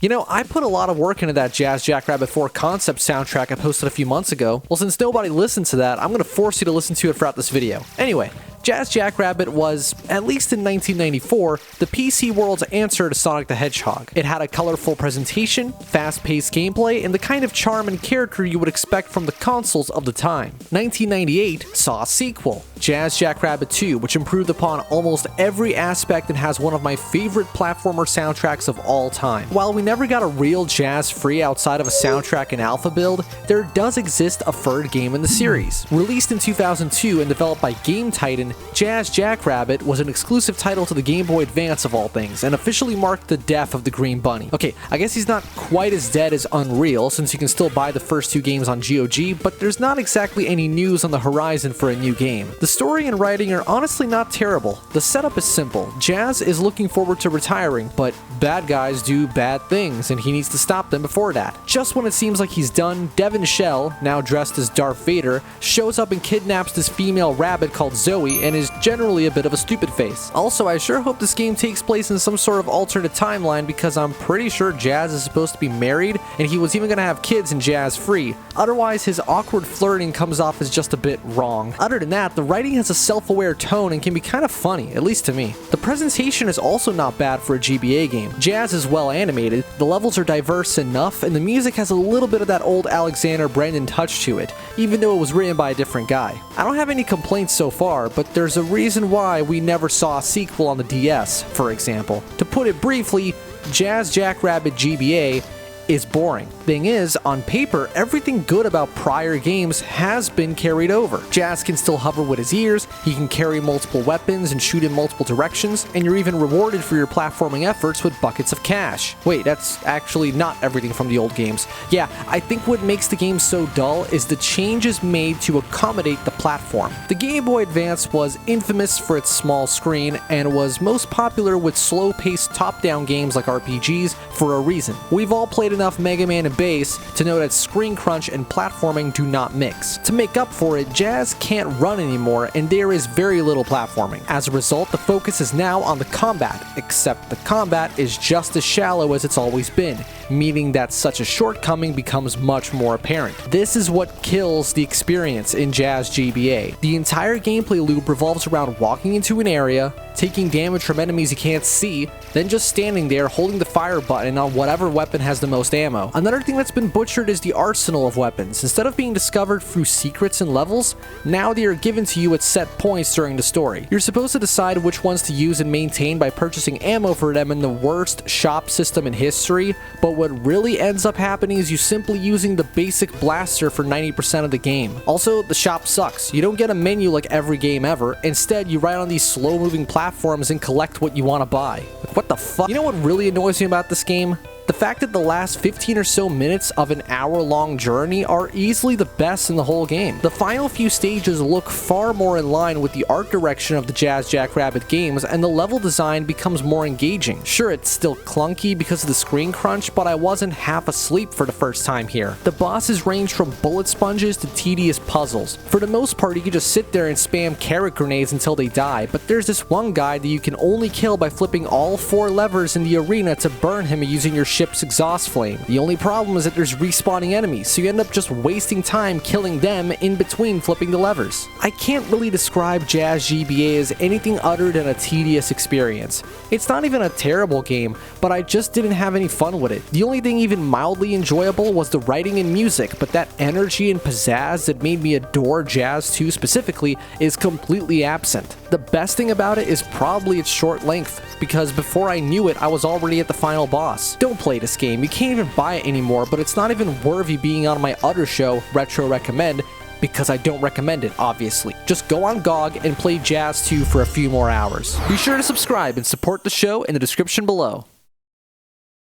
You know, I put a lot of work into that Jazz Jackrabbit 4 concept soundtrack I posted a few months ago. Well, since nobody listened to that, I'm going to force you to listen to it throughout this video. Anyway, Jazz Jackrabbit was, at least in 1994, the PC world's answer to Sonic the Hedgehog. It had a colorful presentation, fast-paced gameplay, and the kind of charm and character you would expect from the consoles of the time. 1998 saw a sequel, Jazz Jackrabbit 2, which improved upon almost every aspect and has one of my favorite platformer soundtracks of all time. While we never got a real Jazz free outside of a soundtrack and alpha build, there does exist a third game in the series. Released in 2002 and developed by Game Titan, Jazz Jackrabbit was an exclusive title to the Game Boy Advance of all things, and officially marked the death of the Green Bunny. Okay, I guess he's not quite as dead as Unreal, since you can still buy the first two games on GOG, but there's not exactly any news on the horizon for a new game. The story and writing are honestly not terrible. The setup is simple. Jazz is looking forward to retiring, but bad guys do bad things, and he needs to stop them before that. Just when it seems like he's done, Devin Shell, now dressed as Darth Vader, shows up and kidnaps this female rabbit called Zoe, and is generally a bit of a stupid face. Also, I sure hope this game takes place in some sort of alternate timeline, because I'm pretty sure Jazz is supposed to be married, and he was even gonna have kids in Jazz Free. Otherwise, his awkward flirting comes off as just a bit wrong. Other than that, the writing has a self-aware tone and can be kind of funny, at least to me. The presentation is also not bad for a GBA game. Jazz is well animated, the levels are diverse enough, and the music has a little bit of that old Alexander Brandon touch to it, even though it was written by a different guy. I don't have any complaints so far, but there's a reason why we never saw a sequel on the DS, for example. To put it briefly, Jazz Jackrabbit GBA is boring. Thing is, on paper, everything good about prior games has been carried over. Jazz can still hover with his ears, he can carry multiple weapons and shoot in multiple directions, and you're even rewarded for your platforming efforts with buckets of cash. Wait, that's actually not everything from the old games. Yeah, I think what makes the game so dull is the changes made to accommodate the platform. The Game Boy Advance was infamous for its small screen, and was most popular with slow-paced top-down games like RPGs for a reason. We've all played enough Mega Man and Bass to know that screen crunch and platforming do not mix. To make up for it, Jazz can't run anymore, and there is very little platforming. As a result, the focus is now on the combat, except the combat is just as shallow as it's always been, meaning that such a shortcoming becomes much more apparent. This is what kills the experience in Jazz GBA. The entire gameplay loop revolves around walking into an area, taking damage from enemies you can't see, then just standing there holding the fire button on whatever weapon has the most ammo. Another thing that's been butchered is the arsenal of weapons. Instead of being discovered through secrets and levels, now they are given to you at set points during the story. You're supposed to decide which ones to use and maintain by purchasing ammo for them in the worst shop system in history, but what really ends up happening is you simply using the basic blaster for 90% of the game. Also, the shop sucks. You don't get a menu like every game ever. Instead, you ride on these slow-moving platforms and collect what you want to buy. Like, what the fuck? You know what really annoys me about this game? The fact that the last 15 or so minutes of an hour-long journey are easily the best in the whole game. The final few stages look far more in line with the art direction of the Jazz Jackrabbit games, and the level design becomes more engaging. Sure, it's still clunky because of the screen crunch, but I wasn't half asleep for the first time here. The bosses range from bullet sponges to tedious puzzles. For the most part, you can just sit there and spam carrot grenades until they die, but there's this one guy that you can only kill by flipping all 4 levers in the arena to burn him using your ship's exhaust flame. The only problem is that there's respawning enemies, so you end up just wasting time killing them in between flipping the levers. I can't really describe Jazz GBA as anything other than a tedious experience. It's not even a terrible game, but I just didn't have any fun with it. The only thing even mildly enjoyable was the writing and music, but that energy and pizzazz that made me adore Jazz 2 specifically is completely absent. The best thing about it is probably its short length, because before I knew it, I was already at the final boss. Don't play this game, you can't even buy it anymore, but it's not even worthy being on my other show, Retro Recommend, because I don't recommend it, obviously. Just go on GOG and play Jazz 2 for a few more hours. Be sure to subscribe and support the show in the description below.